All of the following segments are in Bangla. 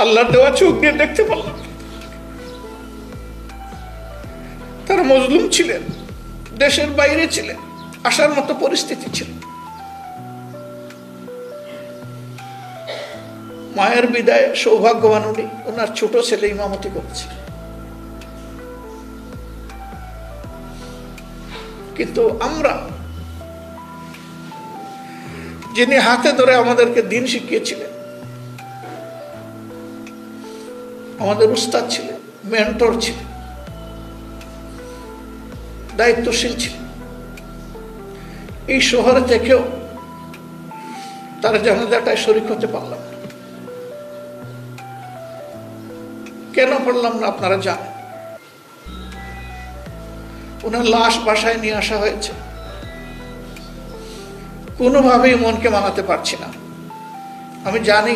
আল্লাহর দেওয়া চোখ দিয়ে দেখতে পারলাম। তারা মজলুম ছিলেন, দেশের বাইরে ছিলেন, আসার মতো পরিস্থিতি ছিল। মায়ের বিদায় সৌভাগ্যবান উনি, ওনার ছোট ছেলে ইমামতি করছে। কিন্তু আমরা, যিনি হাতে ধরে আমাদেরকে দিন শিখিয়েছিলেন, আমাদের উস্তাদ ছিলেন, মেন্টর ছিলেন, দায়িত্বশীল ছিলেন, এই শহরে থেকেও তার জানাজাটায় শরীক হতে পারলাম না। কেন পারলাম না আপনারা জানেন। ওনার লাশ বাসায় নিয়ে আসা হয়েছে, কোনোভাবেই মনকে মানাতে পারছি না। আমি জানি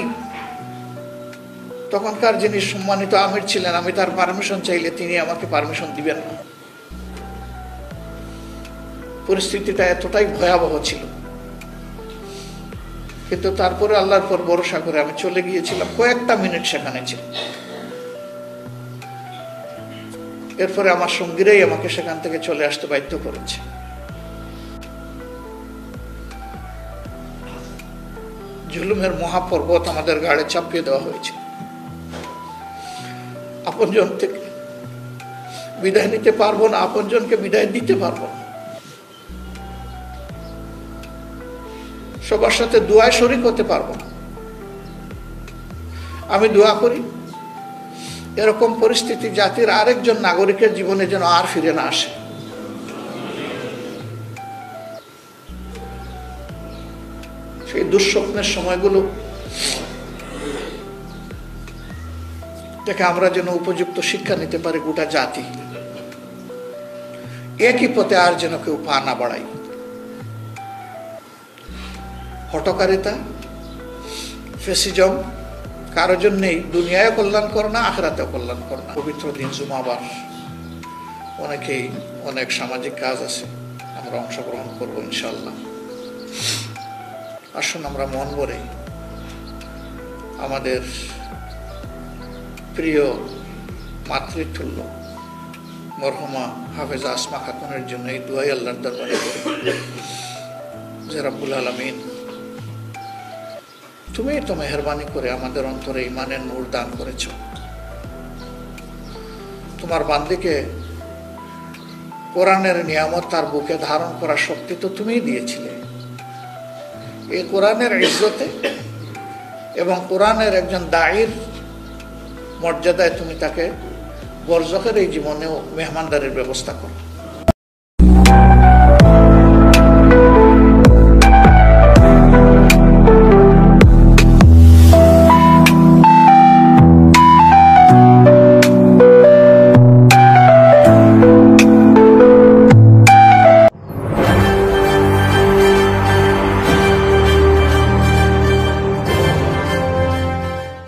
তখনকার যিনি সম্মানিত আমির ছিলেন, আমি তার পারমিশন চাইলে তিনি আমাকে পারমিশন দিবেন না। পরিস্থিতিটা এতটাই ভয়াবহ ছিল, কিন্তু তারপরে আল্লাহর পর ভরসা করে আমি চলে গিয়েছিলাম। কয়েকটা মিনিট সেখানে ছিল। এরপরে আমার সঙ্গীরাই আমাকে সেখান থেকে চলে আসতে বাধ্য করেছে। জুলুমের মহাপর্বত আমাদের গাড়ে চাপিয়ে দেওয়া হয়েছে। আপনজন থেকে বিদায় নিতে পারবো না, আপনজনকে বিদায় দিতে পারবো না। সবার সাথে দোয়ায় শরীক হতে পারবো না। আমি দোয়া করি এরকম পরিস্থিতি জাতির আরেকজন নাগরিকের জীবনে যেন আর ফিরে না আসে। সেই দুঃস্বপ্নের সময়গুলো থেকে আমরা যেন উপযুক্ত শিক্ষা নিতে পারি গোটা জাতি। একই পথে আর যেন কেউ পা না বাড়াই। হঠকারিতা, ফেসিজম কারোর জন্যই দুনিয়ায় কল্যাণ করে না, আখিরাতেও কল্যাণ করে না। পবিত্র দিন জুমাবার, অনেকেই অনেক সামাজিক কাজ আছে, আমরা অংশগ্রহণ করবো ইনশাল্লাহ। আসুন আমরা মন ভরে আমাদের প্রিয় মাতৃতুল্য মরহুমা হাফেজা আসমা খাতুনের জন্য এই দুয়াই আল্লাহর দরবারে করি যে রব্বুল আলামিন, তুমি তো মেহেরবানি করে আমাদের অন্তরে ঈমানের নূর দান করেছ। তোমার বান্দিকে কোরআনের নিয়ামত তার বুকে ধারণ করার শক্তি তো তুমিই দিয়েছিলে। এই কোরআনের ইজ্জতে এবং কোরআনের একজন দায়ীর মর্যাদায় তুমি তাকে বরজখের এই জীবনেও মেহমানদারির ব্যবস্থা করো।